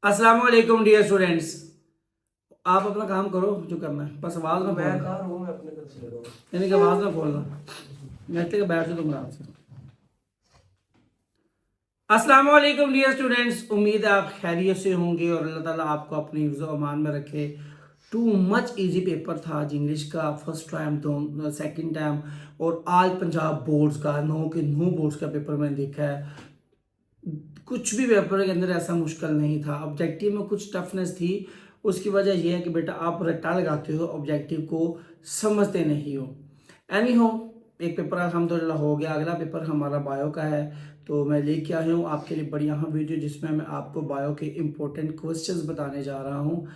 अस्सलाम वालेकुम dear students. आप अपना काम करो जो करना है, बस आवाज़ ना मैं खोलना, कहा रहा हूँ, मैं अपने घर से ले रहा हूँ। यानी कि आवाज़ ना खोलना। बैठते के बैठ तुम आराम से। अस्सलाम वालेकुम डियर स्टूडेंट्स, उम्मीद है आप खैरियत से होंगे और अल्लाह ताला आपको अपनी हिफ्ज़ और अमान में रखे। टू मच इजी पेपर था आज इंग्लिश का, फर्स्ट टाइम तो सेकंड टाइम, और आज पंजाब बोर्ड्स का 9 के 9 बोर्ड्स का पेपर मैंने देखा है। कुछ भी पेपर के अंदर ऐसा मुश्किल नहीं था। ऑब्जेक्टिव में कुछ टफनेस थी, उसकी वजह यह है कि बेटा आप रट्टा लगाते हो, ऑब्जेक्टिव को समझते नहीं हो। एनी हो, एक पेपर अल्हम्दुलिल्लाह हो गया। अगला पेपर हमारा बायो का है, तो मैं लेके आया हूँ आपके लिए बड़ी अहम वीडियो जिसमें मैं आपको बायो के इम्पोर्टेंट क्वेश्चंस बताने जा रहा हूँ।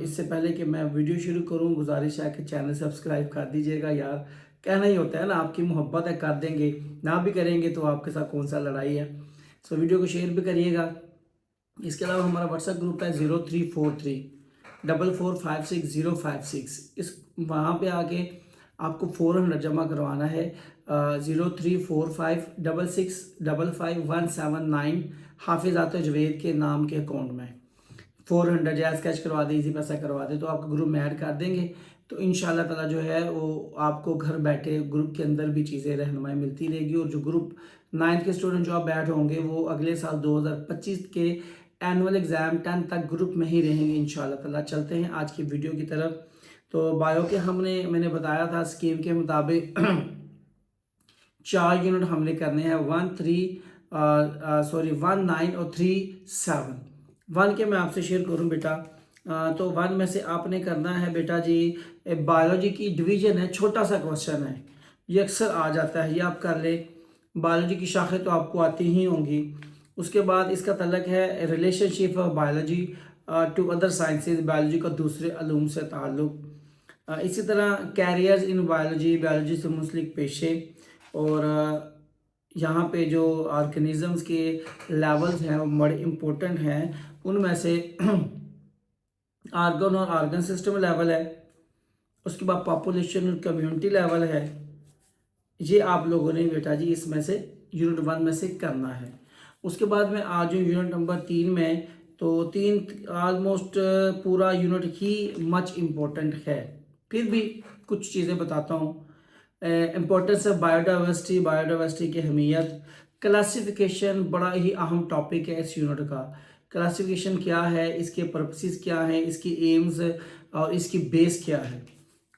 इससे पहले कि मैं वीडियो शुरू करूँ, गुजारिश है कि चैनल सब्सक्राइब कर दीजिएगा यार। कहना ही होता है ना, आपकी मोहब्बत है, कर देंगे, ना भी करेंगे तो आपके साथ कौन सा लड़ाई है। सो वीडियो को शेयर भी करिएगा। इसके अलावा हमारा व्हाट्सएप ग्रुप है 03434456 इस वहाँ पे आके आपको 400 जमा करवाना है। 034566555179 हाफिज आते जवेद के नाम के अकाउंट में 400 जैज़ कैश करवा दे, इजी पैसा करवा दे तो आपको ग्रुप में ऐड कर देंगे। तो इंशाल्लाह ताला जो है वो आपको घर बैठे ग्रुप के अंदर भी चीज़ें रहनुमाई मिलती रहेगी। और जो ग्रुप 9th के स्टूडेंट जो आप बैठ होंगे वो अगले साल 2025 के एनुअल एग्ज़ाम 10th तक ग्रुप में ही रहेंगे इंशाल्लाह ताला। चलते हैं आज की वीडियो की तरफ। तो बायो के मैंने बताया था स्कीम के मुताबिक 4 यूनिट हमने करने हैं, 1 9 और 3 7। 1 के मैं आपसे शेयर करूं बेटा। तो 1 में से आपने करना है बेटा जी, बायोलॉजी की डिवीजन है, छोटा सा क्वेश्चन है, ये अक्सर आ जाता है, ये आप कर ले। बायोलॉजी की शाखें तो आपको आती ही होंगी। उसके बाद इसका तल्लक है relationship of biology to other sciences, biology का दूसरे अलूम से ताल्लुक़। इसी तरह कैरियर्स इन बायोलॉजी, बायोलॉजी से मुंसलिक पेशे। और यहाँ पे जो ऑर्गेनिजम्स के लेवल्स हैं वो बड़े इम्पोर्टेंट हैं। उनमें से आर्गन और आर्गन सिस्टम लेवल है, उसके बाद पॉपुलेशन और कम्युनिटी लेवल है। ये आप लोगों ने बेटा जी इसमें से यूनिट 1 में से करना है। उसके बाद में आ जाऊँ यूनिट नंबर 3 में। तो 3 ऑलमोस्ट पूरा यूनिट ही मच इम्पोर्टेंट है, फिर भी कुछ चीज़ें बताता हूँ। इम्पोर्टेंस ऑफ बायोडाइवर्सिटी, बायोडाइवर्सिटी की अहमियत। क्लासिफिकेशन बड़ा ही अहम टॉपिक है इस यूनिट का। क्लासिफिकेशन क्या है, इसके पर्पसेस क्या हैं, इसकी एम्स और इसकी बेस क्या है।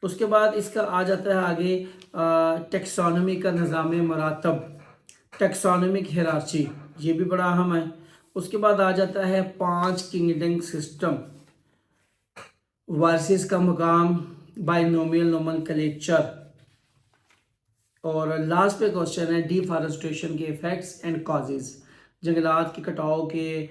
उसके बाद इसका आ जाता है आगे टेक्सोनॉमी का निज़ाम मरातब, टेक्सोनॉमिक हियरार्ची, ये भी बड़ा अहम है। उसके बाद आ जाता है 5 किंगडम सिस्टम, वार्सिस का मकाम, बाइनोमियल नोमेनक्लेचर। और लास्ट पे क्वेश्चन है डिफॉरेस्टेशन के इफ़ेक्ट्स एंड कॉजेज़, जंगलात के कटाव के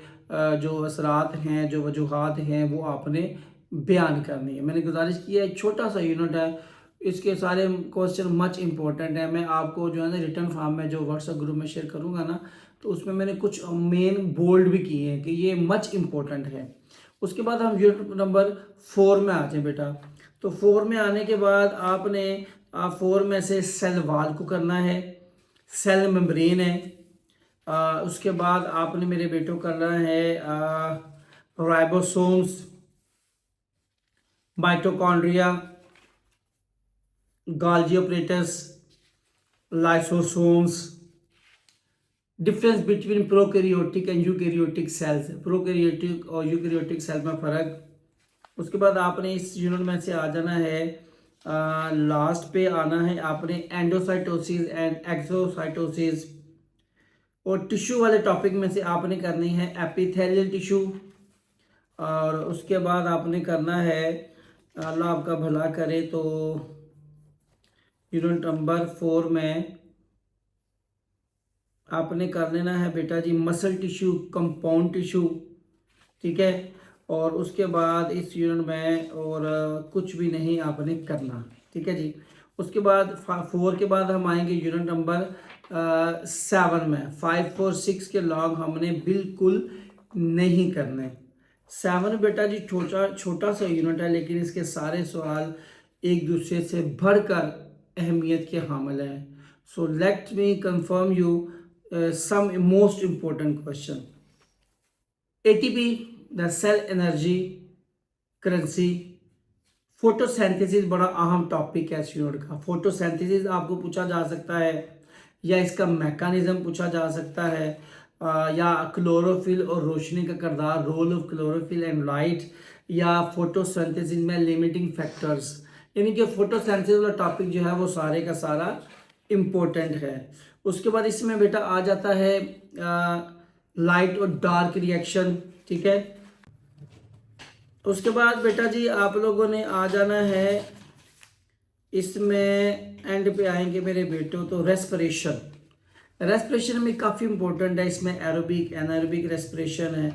जो असरात हैं, जो वजूहात हैं, वो आपने बयान करनी है। मैंने गुजारिश की है, छोटा सा यूनिट है, इसके सारे क्वेश्चन मच इम्पोर्टेंट है। मैं आपको जो है ना रिटर्न फॉर्म में जो व्हाट्सएप ग्रुप में शेयर करूँगा ना, तो उसमें मैंने कुछ मेन बोल्ड भी किए हैं कि ये मच इम्पोर्टेंट है। उसके बाद हम यूनिट नंबर 4 में आ जाए बेटा। तो 4 में आने के बाद आपने 4 में से सेल वाल को करना है, सेल मेम्ब्रेन है। उसके बाद आपने मेरे बेटों करना है ribosomes, mitochondria, Golgi apparatus, lysosomes. Difference between prokaryotic and eukaryotic cells, prokaryotic और यूकैरियोटिक सेल में फ़र्क। उसके बाद आपने इस यूनिट में से आ जाना है, लास्ट पे आना है आपने एंडोसाइटोसिस एंड एक्सोसाइटोसिस। और टिश्यू वाले टॉपिक में से आपने करनी है एपिथेलियल टिश्यू। और उसके बाद आपने करना है, अल्लाह आपका भला करे, तो यूनिट नंबर 4 में आपने कर लेना है बेटा जी मसल टिश्यू, कंपाउंड टिश्यू, ठीक है। और उसके बाद इस यूनिट में और कुछ भी नहीं आपने करना, ठीक है जी। उसके बाद 4 के बाद हम आएंगे यूनिट नंबर 7 में। 5 4 6 के लॉग हमने बिल्कुल नहीं करने। 7 बेटा जी छोटा छोटा सा यूनिट है, लेकिन इसके सारे सवाल एक दूसरे से बढ़कर अहमियत के हामिल हैं। So let me confirm you some most important question. ATP the cell energy currency. Photosynthesis बड़ा अहम टॉपिक है स्टूडेंट का। फोटोसिंथेसिस आपको पूछा जा सकता है, या इसका मैकेनिज्म पूछा जा सकता है, या क्लोरोफिल और रोशनी का किरदार, role of chlorophyll and light, या फोटोसिंथेसिस में लिमिटिंग फैक्टर्स। यानी कि फोटोसिंथेसिस वाला टॉपिक जो है वो सारे का सारा इम्पोर्टेंट है। उसके बाद इसमें बेटा आ जाता है लाइट और डार्क रिएक्शन, ठीक है। उसके बाद बेटा जी आप लोगों ने आ जाना है, इसमें एंड पे आएंगे मेरे बेटों तो रेस्पिरेशन। रेस्पिरेशन में काफ़ी इंपॉर्टेंट है, इसमें एरोबिक एनारोबिक रेस्पिरेशन है,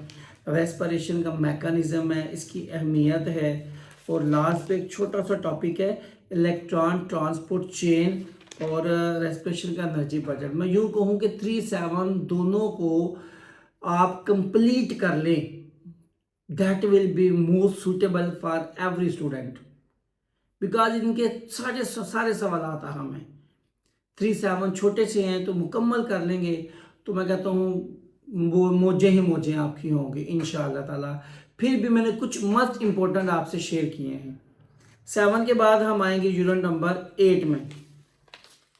रेस्पिरेशन का मैकेनिज्म है, इसकी अहमियत है। और लास्ट पे एक छोटा सा टॉपिक है इलेक्ट्रॉन ट्रांसपोर्ट चेन और रेस्पिरेशन का एनर्जी बजट। मैं यूँ कहूँ कि 3-7 दोनों को आप कंप्लीट कर लें, that will be most suitable for every student, because इनके सारे सवाल आता हमें 3-7 छोटे से हैं तो मुकम्मल कर लेंगे तो मैं कहता हूँ वो मोजे ही मोजे आपकी होंगे इंशाअल्लाह ताला। फिर भी मैंने कुछ मस्ट इम्पोर्टेंट आपसे शेयर किए हैं। 7 के बाद हम आएंगे यूनिट नंबर 8 में।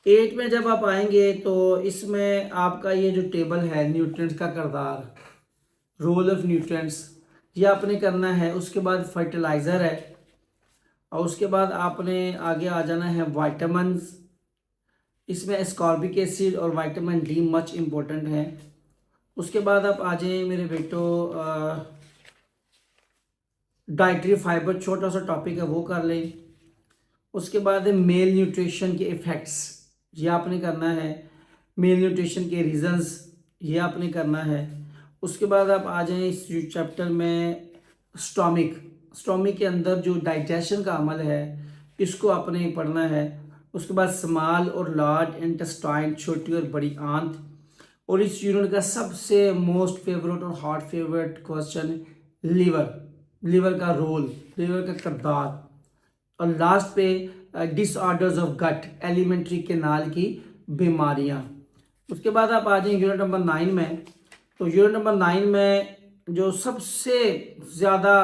8 में जब आप आएंगे तो इसमें आपका ये जो टेबल है न्यूट्रिएंट्स का किरदार, रोल ऑफ न्यूट्रिएंट्स, ये आपने करना है। उसके बाद फर्टिलाइज़र है, और उसके बाद आपने आगे आ जाना है वाइटामिन्स। इसमें एस्कॉर्बिक एसिड और विटामिन डी मच इम्पोर्टेंट है। उसके बाद आप आ जाएं मेरे बेटो डाइटरी फाइबर, छोटा सा टॉपिक है वो कर लें। उसके बाद मेल न्यूट्रिशन के इफ़ेक्ट्स, ये आपने करना है। मेल न्यूट्रिशन के रीजंस, ये आपने करना है। उसके बाद आप आ जाएं इस चैप्टर में स्टोमिक के अंदर जो डाइजेशन का अमल है इसको आपने पढ़ना है। उसके बाद स्मॉल और लार्ज इंटेस्टाइन, छोटी और बड़ी आंत। और इस यूनिट का सबसे मोस्ट फेवरेट और हार्ड फेवरेट क्वेश्चन लिवर का रोल, लिवर का किरदार। और लास्ट पे disorders of gut, alimentary canal की बीमारियां। उसके बाद आप आ जाएं यूनिट नंबर 9 में। तो यूनिट नंबर 9 में जो सबसे ज़्यादा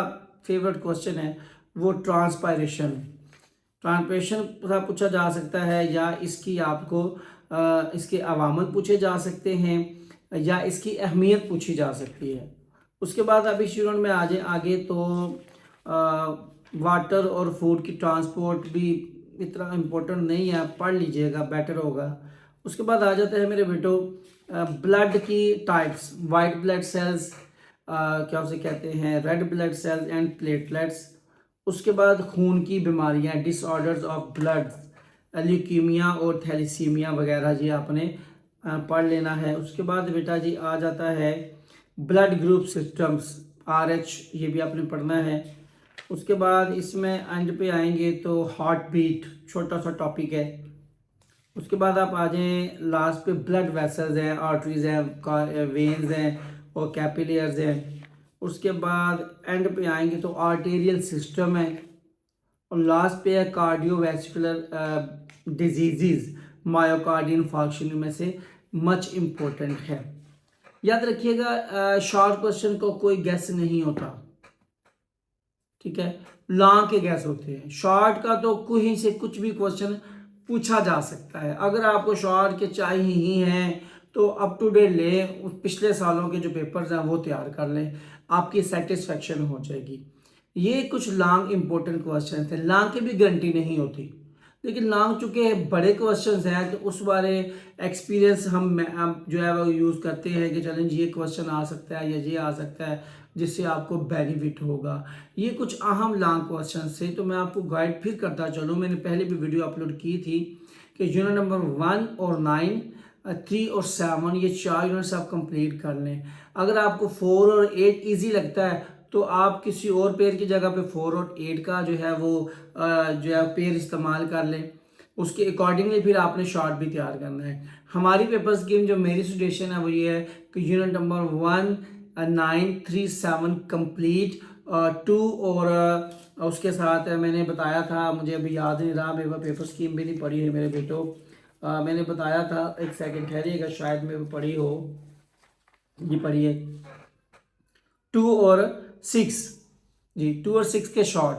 फेवरेट क्वेश्चन है वो ट्रांसपायरेशन पूछा जा सकता है, या इसकी आपको इसके अवामल पूछे जा सकते हैं, या इसकी अहमियत पूछी जा सकती है। उसके बाद अभी इस यूनिट में आ जाए आगे तो वाटर और फूड की ट्रांसपोर्ट भी इतना इम्पोर्टेंट नहीं है, पढ़ लीजिएगा बेटर होगा। उसके बाद आ जाता है मेरे बेटो ब्लड की टाइप्स, वाइट ब्लड सेल्स, क्या उसे कहते हैं, red blood cells and platelets. उसके बाद खून की बीमारियां, डिसऑर्डर्स ऑफ ब्लड, ल्यूकीमिया और थैलीसीमिया वगैरह ये आपने पढ़ लेना है। उसके बाद बेटा जी आ जाता है ब्लड ग्रुप सिस्टम्स, RH, ये भी आपने पढ़ना है। उसके बाद इसमें एंड पे आएंगे तो हार्ट बीट, छोटा सा टॉपिक है। उसके बाद आप आ जाएं लास्ट पे ब्लड वेसल्स हैं, आर्टरीज हैं, वेन्स हैं और कैपिलर्स हैं। उसके बाद एंड पे आएंगे तो आर्टेरियल सिस्टम है। और लास्ट पे है कार्डियोवैस्कुलर डिजीज़, मायोकार्डियल इंफार्क्शन में से मच इम्पोर्टेंट है। याद रखिएगा शॉर्ट क्वेश्चन को कोई गैस नहीं होता, ठीक है, लॉन्ग के गैस होते हैं। शॉर्ट का तो कहीं से कुछ भी क्वेश्चन पूछा जा सकता है। अगर आपको शॉर्ट के चाहिए ही हैं तो अप टू डेट लें, उस पिछले सालों के जो पेपर्स हैं वो तैयार कर लें, आपकी सेटिस्फेक्शन हो जाएगी। ये कुछ लॉन्ग इंपॉर्टेंट क्वेश्चन थे, लॉन्ग की भी गारंटी नहीं होती, लेकिन लॉन्ग चूँकि बड़े क्वेश्चन हैं तो उस बारे एक्सपीरियंस हम जो है वो यूज़ करते हैं कि चलें ये क्वेश्चन आ सकता है या ये आ सकता है जिससे आपको बेनिफिट होगा। ये कुछ अहम लॉन्ग क्वेश्चन थे, तो मैं आपको गाइड फिर करता चलूँ। मैंने पहले भी वीडियो अपलोड की थी कि यूनिट नंबर 1 और 9, 3 और 7 ये 4 यूनिट्स आप कंप्लीट कर लें। अगर आपको 4 और 8 ईजी लगता है तो आप किसी और पेयर की जगह पे 4 और 8 का जो है वो जो है पेयर इस्तेमाल कर लें। उसके अकॉर्डिंगली फिर आपने शॉर्ट भी तैयार करना है। हमारी पेपर स्कीम जो मेरी सजेशन है वो ये है कि यूनिट नंबर 1, 9, 3, 7 कंप्लीट, 2 और उसके साथ मैंने बताया था, मुझे अभी याद नहीं रहा, मेरे पेपर स्कीम भी नहीं पढ़ी है मेरे बेटो। मैंने बताया था, एक सेकंड ठहरिएगा, शायद मेरे को पढ़ी हो, ये पढ़िए 2 और 6 जी, 2 और 6 के शॉर्ट,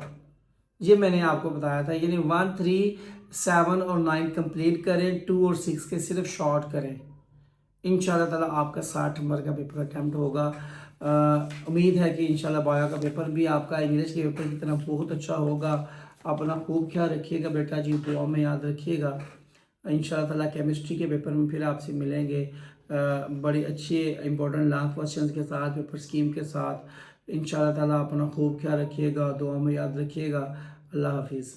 ये मैंने आपको बताया था। यानी 1, 3, 7 और 9 कंप्लीट करें, 2 और 6 के सिर्फ शॉर्ट करें। इंशाल्लाह ताला आपका 60 नंबर का पेपर अटैम्प्ट होगा। उम्मीद है कि इंशाल्लाह बायो का पेपर भी आपका इंग्लिश के पेपर की तरह बहुत अच्छा होगा। अपना खूब ख्याल रखिएगा बेटा जी, दुआ में याद रखिएगा। इंशाल्लाह ताला केमिस्ट्री के पेपर में फिर आपसे मिलेंगे बड़ी अच्छी इंपॉर्टेंट लॉन्ग क्वेश्चन के साथ, पेपर स्कीम के साथ। इंशाल्लाह ताला अपना खूब ख्याल रखिएगा, दुआ में याद रखिएगा। अल्लाह हाफिज़।